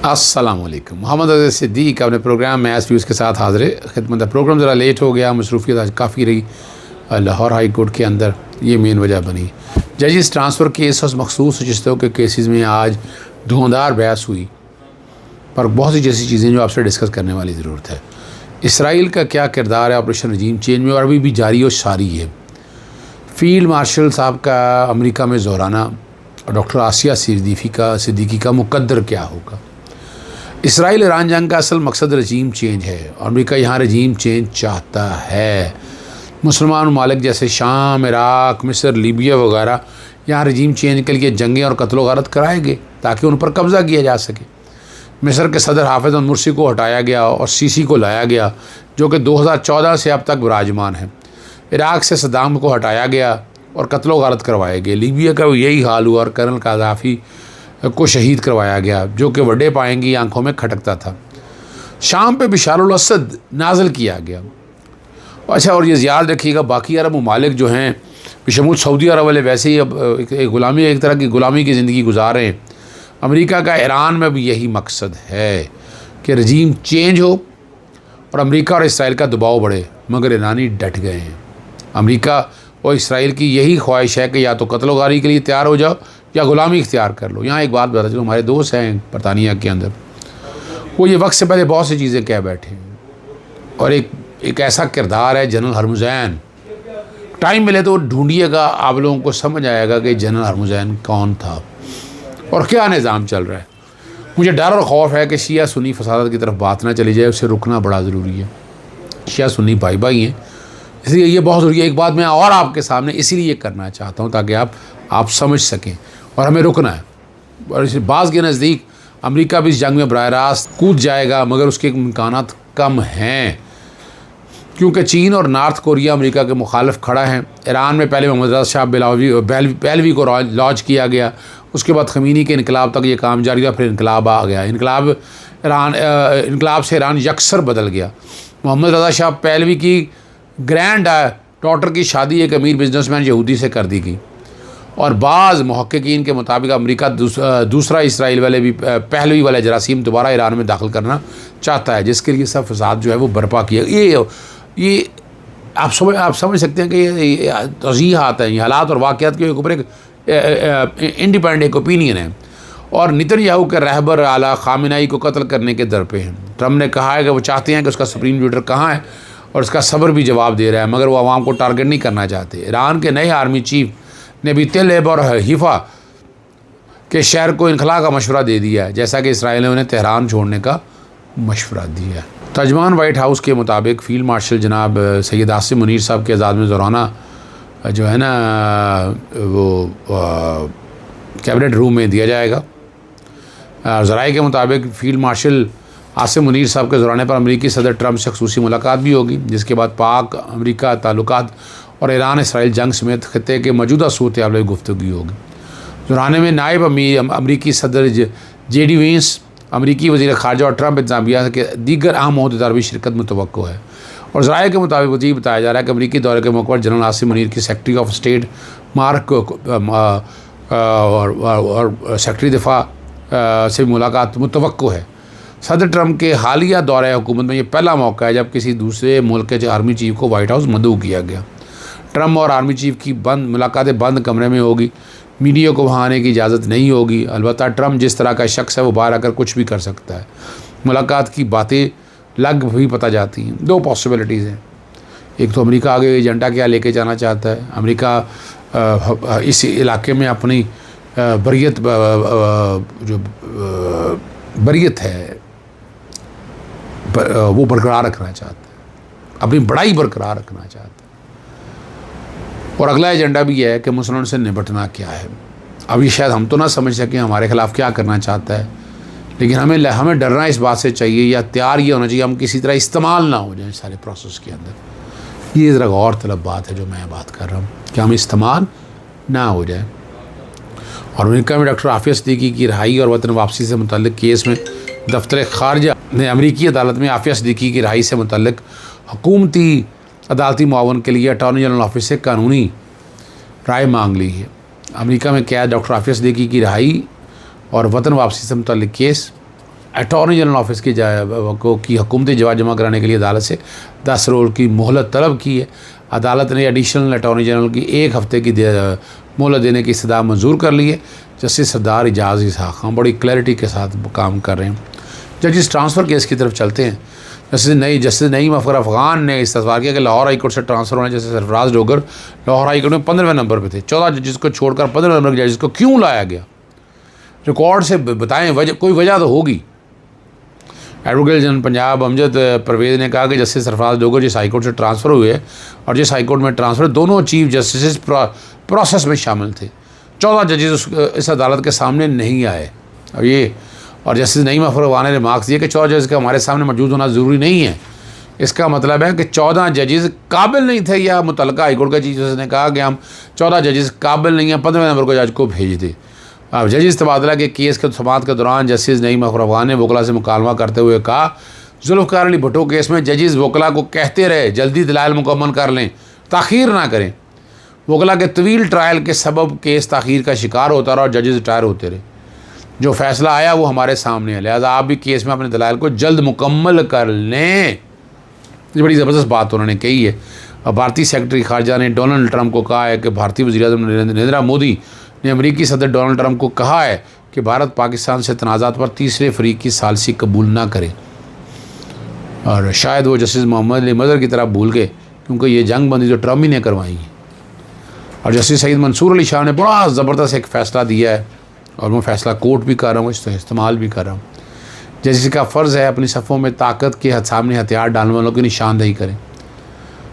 अस्सलामुअलैकुम। मोहम्मद अज़ीज़ सिद्दीक़ अपने प्रोग्राम में एस व्यूज़ के साथ हाज़िर खिदमत है। प्रोग्राम ज़रा लेट हो गया, मसरूफियत आज काफ़ी रही लाहौर हाई कोर्ट के अंदर, ये मेन वजह बनी। जजेस ट्रांसफ़र केस और मखसूस नशस्तों के केसेस में आज धुआंधार बहस हुई, पर बहुत सी जैसी चीज़ें जो आपसे डिस्कस करने वाली ज़रूरत है। इसराइल का क्या किरदार है ऑपरेशन रजीम चेंज में, और अभी भी जारी और सारी है। फ़ील्ड मार्शल साहब का अमेरिका में ज़ोराना और डॉक्टर आसिया सिद्दीकी का मुकद्दर क्या होगा। इसराइल ईरान जंग का असल मकसद रजीम चेंज है और अमेरिका यहाँ रजीम चेंज चाहता है। मुसलमान ममालिक जैसे शाम, इराक़, मिस्र, लीबिया वगैरह यहाँ रजीम चेंज के लिए जंगें और कत्ल गारत कराएंगे ताकि उन पर कब्ज़ा किया जा सके। मिस्र के सदर हाफिज़ मुर्सी को हटाया गया और सीसी को लाया गया, जो कि 2014 से अब तक विराजमान है। इराक़ से सद्दाम को हटाया गया और कत्ल गारत करवाए गए। लीबिया का भी यही हाल हुआ और कर्नल काज़ाफ़ी को शहीद करवाया गया, जो कि वड्डे पाएंगी आंखों में खटकता था। शाम पे बशारुल असद नाज़िल किया गया। अच्छा, और ये याद रखिएगा, बाकी अरब ममालिक जो हैं बशमूल सऊदी अरब वाले वैसे ही अब एक तरह की ग़ुलामी की ज़िंदगी गुजार रहे हैं। अमेरिका का ईरान में भी यही मकसद है कि रजीम चेंज हो और अमेरिका और इसराइल का दबाव बढ़े, मगर ईरानी डट गए हैं। अमेरिका और इसराइल की यही ख्वाहिश है कि या तो कत्लोगारी के लिए तैयार हो जाओ या ग़ुलामी इख्तियार कर लो। यहाँ एक बात बता चलो, हमारे दोस्त हैं बरतानिया के अंदर, वो ये वक्त से पहले बहुत सी चीज़ें कह बैठे हैं, और एक ऐसा किरदार है जनरल हरमुज़ैन। टाइम मिले तो ढूंढिएगा, आप लोगों को समझ आएगा कि जनरल हरमुज़ैन कौन था और क्या निज़ाम चल रहा है। मुझे डर और खौफ है कि शिया सुन्नी फसाद की तरफ बात ना चली जाए, उससे रुकना बड़ा ज़रूरी है। शिया सुन्नी भाई भाई हैं, इसलिए ये बहुत ज़रूरी है। एक बात मैं और आपके सामने इसीलिए करना चाहता हूँ ताकि आप समझ सकें, और हमें रुकना है। और इस बाज़ के नज़दीक अमेरिका भी इस जंग में बराह रास्त कूद जाएगा, मगर उसके इम्कानात कम हैं, क्योंकि चीन और नॉर्थ कोरिया अमेरिका के मुखालिफ खड़ा है। ईरान में पहले मोहम्मद रज़ा शाह पहलवी को लॉन्च किया गया, उसके बाद ख़मीनी के इनकलाब तक ये काम जारी रहा, फिर इनकलाब आ गया। इनकलाब से ईरान यकसर बदल गया। मोहम्मद रज़ा शाह पहलवी की ग्रैंड डॉटर की शादी एक अमीर बिजनेसमैन यहूदी से कर दी गई, और बाज़ मुहक्किकीन के मुताबिक अमेरिका दूसरा इसराइल वाले भी पहलवी वाला जरासीम दोबारा ईरान में दाखिल करना चाहता है, जिसके लिए सब फसाद जो है वो बर्पा किया। ये आप समझ सकते हैं कि ये तज़ीहात हैं, ये हालात और वाक़यात के ऊपर एक इंडिपेंडेंट एक ओपिनियन है। और नेतन्याहू के रहबर आला ख़ामेनेई को कत्ल करने के दर पे हैं। ट्रम्प ने कहा है कि वो चाहते हैं कि उसका सुप्रीम लीडर कहाँ है, और उसका सब्र भी जवाब दे रहा है, मगर वो आवाम को टारगेट नहीं करना चाहते। ईरान के नए आर्मी चीफ ने भी तेल एब और हिफा के शहर को इनखला का मशवरा दे दिया है, जैसा कि इसराइल ने उन्हें तेहरान छोड़ने का मशवरा दिया है। तर्जमान वाइट हाउस के मुताबिक फ़ील्ड मार्शल जनाब सैयद आसिम मुनीर साहब के आज़ाद में ज़ोराना जो है ना वो कैबिनेट रूम में दिया जाएगा। ज़राए के मुताबिक फ़ील्ड मार्शल आसिम मुनीर साहब के ज़ोराने पर अमेरिकी सदर ट्रंप से ख़ुसूसी मुलाकात भी होगी, जिसके बाद पाक अमेरिका ताल्लुकात और ईरान इसराइल जंग समेत खत्ते के मौजूदा सूरत हाल में गुफ्तगू होगी। ज़ोराने में नायब अमेरिकी सदर JD वेंस, अमेरिकी वज़ीर ख़ारजा और ट्रंप इंतज़ामिया के दीगर अहम ओहदेदार भी शिरकत मुतवक्को है। और ज़राए के मुताबिक वज़ीर बताया जा रहा है कि अमेरिकी दौरे के मौके पर जनरल आसिम मुनीर की सेक्रेटरी ऑफ स्टेट मार्क और सेक्रेटरी दिफा से मुलाकात मुतवक्को है। सदर ट्रंप के हालिया दौरे हुकूमत में ये पहला मौका है जब किसी दूसरे मुल्क के आर्मी चीफ को वाइट हाउस मदऊ किया गया। ट्रंप और आर्मी चीफ की मुलाकातें बंद कमरे में होगी, मीडिया को वहाँ आने की इजाज़त नहीं होगी। अलबत्ता ट्रंप जिस तरह का शख्स है वो बाहर आकर कुछ भी कर सकता है। मुलाकात की बातें लग भी पता जाती हैं। दो पॉसिबिलिटीज़ हैं, एक तो अमेरिका आगे एजेंडा क्या लेके जाना चाहता है। अमेरिका इस इलाके में अपनी बरीयत है वो बरकरार रखना चाहता है, अपनी बड़ाई बरकरार रखना चाहता है। और अगला एजेंडा भी है कि मुसलमानों से निपटना क्या है। अब ये शायद हम तो ना समझ सकें हमारे ख़िलाफ़ क्या करना चाहता है, लेकिन हमें डरना इस बात से चाहिए, या तैयार ये होना चाहिए हम किसी तरह इस्तेमाल ना हो जाए सारे प्रोसेस के अंदर। ये ज़रा गौर तलब बात है जो मैं बात कर रहा हूँ, कि हम इस्तेमाल ना हो जाए। और अमेरिका में डॉक्टर आफिया सिद्दीकी की रिहाई और वतन वापसी से मुतल्लिक़ केस में दफ्तर ख़ारजा ने अमेरिकी अदालत में आफिया सिद्दीकी की रिहाई से मुतल्लिक़ हुकूमती अदालती मुआवन के लिए अटॉर्नी जनरल ऑफिस से कानूनी राय मांग ली है। अमेरिका में कैद डॉक्टर आफिया सिद्दीकी की रिहाई और वतन वापसी से मुतल्लिक़ केस अटॉर्नी जनरल ऑफिस की हुकूमती जवाब जमा कराने के लिए अदालत से 10 रोज़ की मोहलत तलब की है। अदालत ने एडिशनल अटॉर्नी जनरल की 1 हफ़्ते की मोहलत देने की इस्तदा मंजूर कर ली है। जस्टिस सरदार एजाज़ इसहाक़ खान बड़ी क्लैरिटी के साथ काम कर रहे हैं। जजिस ट्रांसफ़र केस की तरफ चलते हैं। जस्टिस नईम अफगर अफ़गान ने इस्तफसार किया कि लाहौर हाई कोर्ट से ट्रांसफ़र होने जैसे सरफराज डोगर लाहौर हाई कोर्ट में 15वें नंबर पर थे। 14 जजिस को छोड़कर 15वें नंबर के जजिस को क्यों लाया गया? रिकॉर्ड से बताएं, वजह कोई वजह तो होगी। एडवोकेट जनरल पंजाब अमजद परवेज़ ने कहा कि जस्टिस सरफराज डोगर जिस हाई कोर्ट से ट्रांसफ़र हुए और जिस हाई कोर्ट में ट्रांसफ़र दोनों चीफ जस्टिस प्रोसेस में शामिल थे। 14 जजेस इस अदालत के सामने नहीं आए। और जस्टिस नईम अफगर अफ़गान ने रिमार्क्स दिए कि 14 जजेस का हमारे सामने मौजूद होना ज़रूरी नहीं है। इसका मतलब है कि 14 जजेस काबिल नहीं थे, या मुतल्लिका हाई कोर्ट का चीफ जस्टिस ने कहा कि हम 14 जजेस काबिल नहीं हैं, 15वें नंबर को जज को भेज दें। अब जजिस तबादला के केस के समाअत के दौरान जस्टिस नईम अफगर अफ़गान ने वकला से मुकालमा करते हुए कहा, जुल्फ़िकार अली भुट्टो केस में जजिस वकला को कहते रहे जल्दी दलाइल मुकम्मल कर लें, ताख़ीर ना करें। वकला के तवील ट्रायल के सबब केस ताख़ीर का शिकार होता रहा और जजेस रिटायर होते रहे। जो फ़ैसला आया वो हमारे सामने है, लिहाजा आप भी केस में अपने दलाइल को जल्द मुकम्मल कर लें। ये बड़ी ज़बरदस्त बात उन्होंने कही है। और भारतीय सेक्रेटरी खारजा ने डोनाल्ड ट्रंप को कहा है कि भारतीय वज़ीर-ए-आज़म नरेंद्र मोदी ने अमरीकी सदर डोनाल्ड ट्रंप को कहा है कि भारत पाकिस्तान से तनाज़ात पर तीसरे फरीक की सालसी कबूल ना करे। और शायद वो जस्टिस मोहम्मद अली मज़हर की तरह भूल गए, क्योंकि ये जंग बंदी जो ट्रंप ही ने करवाई है। और जस्टिस सईद मंसूर अली शाह ने बड़ा ज़बरदस्त एक फ़ैसला दिया है, और मैं फ़ैसला कोट भी कर रहा हूँ, इस्तेमाल भी कर रहा हूँ। जैसे का फ़र्ज़ है अपनी सफ़ों में ताकत के सामने हथियार डालने वालों की निशानदेही करें।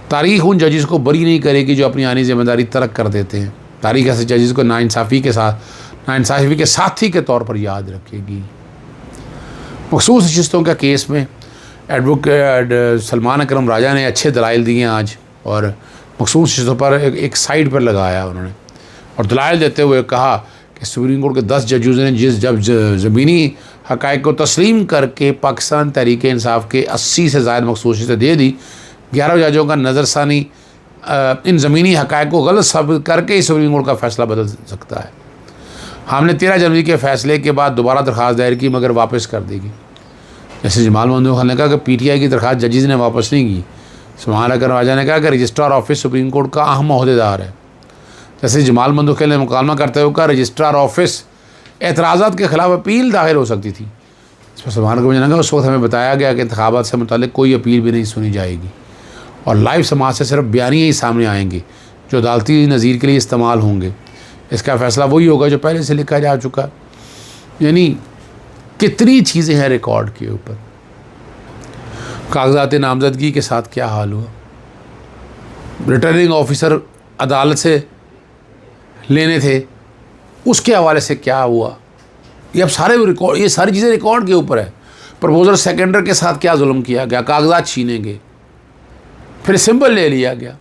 तारीख़ उन जजेस को बरी नहीं करेगी जो अपनी आनी ज़िम्मेदारी तर्क कर देते हैं। तारीख़ ऐसे जजेस को नाइंसाफ़ी के साथी के तौर पर याद रखेगी। मखसूस नशिस्तों का केस में एडवोकेट सलमान अकरम राजा ने अच्छे दलाइल दिए आज, और मखसूस नशिस्तों पर एक साइड पर लगाया उन्होंने, और दलाइल देते हुए कहा कि सुप्रीम कोर्ट के 10 जजों ने जब ज़मीनी हक़ाइक़ को तस्लीम करके पाकिस्तान तहरीक इंसाफ के 80 से ज़ायद मखसूस नशिस्तें दे दी, 11 जजों का नज़रसानी इन ज़मीनी हक़ाइक़ को गलत साबित करके ही सुप्रीम कोर्ट का फ़ैसला बदल सकता है। हमने 13 जनवरी के फ़ैसले के बाद दोबारा दरख्वास्त दायर की, मगर वापस कर देगी। जैसे जमाल मंदू खान ने कहा कि PTI की दरख्वास्त जजेस ने वापस नहीं की। सलमान अकरम राजा ने कहा कि रजिस्ट्रार ऑफिस सुप्रीम कोर्ट का अहम ओहदेदार है। जैसे जमाल मंदू खान ने मुकालमा करते हुए कहा, रजिस्ट्रार ऑफिस एतराज़ात के ख़िलाफ़ अपील दाखिल हो सकती थी। इस पर सलमान अकरम ने कहा उस वक्त हमें बताया गया कि इंतखाबात से मुताल्लिक़ कोई अपील भी नहीं सुनी जाएगी, और लाइव समाज से सिर्फ बयानिए ही सामने आएंगे जो अदालती नज़ीर के लिए इस्तेमाल होंगे। इसका फ़ैसला वही होगा जो पहले से लिखा जा चुका। यानी कितनी चीज़ें हैं रिकॉर्ड के ऊपर। कागजात नामजदगी के साथ क्या हाल हुआ, रिटर्निंग ऑफिसर अदालत से लेने थे, उसके हवाले से क्या हुआ, ये अब सारे रिकॉर्ड, ये सारी चीज़ें रिकॉर्ड के ऊपर है। प्रपोजर सेकेंडर के साथ क्या जुल्म किया गया, कागजात छीने गए, फिर सिंबल ले लिया गया,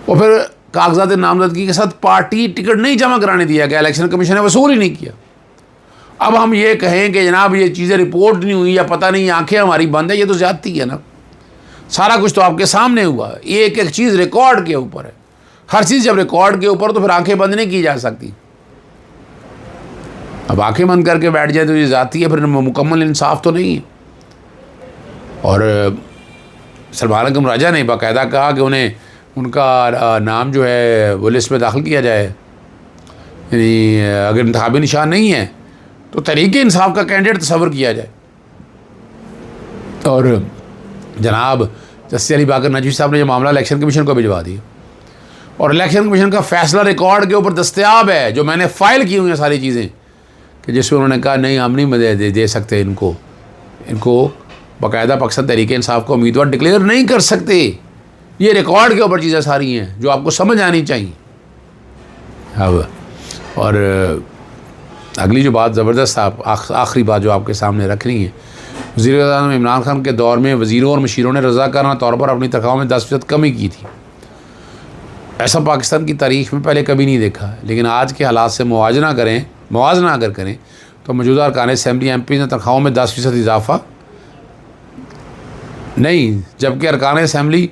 और फिर कागजात नामजदगी के साथ पार्टी टिकट नहीं जमा कराने दिया गया, इलेक्शन कमीशन ने वसूल ही नहीं किया। अब हम ये कहें कि जनाब ये चीज़ें रिपोर्ट नहीं हुई या पता नहीं आंखें हमारी बंद है, ये तो ज़्यादती है ना। सारा कुछ तो आपके सामने हुआ है, एक एक चीज़ रिकॉर्ड के ऊपर है। हर चीज़ जब रिकॉर्ड के ऊपर तो फिर आंखें बंद नहीं की जा सकती। अब आंखें बंद करके बैठ जाए तो ये ज़्यादती है, फिर मुकम्मल इंसाफ तो नहीं है। और सलमान अकरम राजा ने बाकायदा कहा कि उन्हें उनका नाम जो है वो लिस्ट में दाखिल किया जाए, यानी अगर इंतखाबी निशान नहीं है तो तहरीक इंसाफ का कैंडिडेट तस्वर किया जाए। और जनाब जस्टिस अली बाकर नजवी साहब ने यह मामला इलेक्शन कमीशन को भिजवा दिया, और इलेक्शन कमीशन का फ़ैसला रिकॉर्ड के ऊपर दस्तयाब है, जो मैंने फ़ाइल की हुई हैं सारी चीज़ें, कि जिसमें उन्होंने कहा नहीं हम नहीं दे सकते इनको बाकायदा पाकिस्तान तहरीक इंसाफ को उम्मीदवार डिक्लेयर नहीं कर सकते। ये रिकॉर्ड के ऊपर चीज़ें सारी हैं जो आपको समझ आनी चाहिए। अब और अगली जो बात ज़बरदस्त आखिरी बात जो आपके सामने रखनी है, वज़ीर-ए-आज़म इमरान खान के दौर में वज़ीरों और मशीरों ने रज़ाकाराना तौर पर अपनी तनख्वाहों में 10% कमी की थी। ऐसा पाकिस्तान की तारीख़ में पहले कभी नहीं देखा। लेकिन आज के हालात से मुवाजना अगर करें तो मौजूदा अरकान असम्बली MP ने तनख्वाहों में 10% इजाफ़ा नहीं, जबकि अरकान असम्बली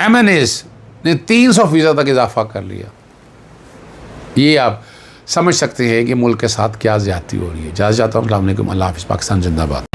MNAs ने 300% तक इजाफ़ा कर लिया। ये आप समझ सकते हैं कि मुल्क के साथ क्या ज़्यादती हो रही है। इजाज़त चाहता हूँ। अस्सलाम वालेकुम। अल्लाह हाफ़िज़। पाकिस्तान जिंदाबाद।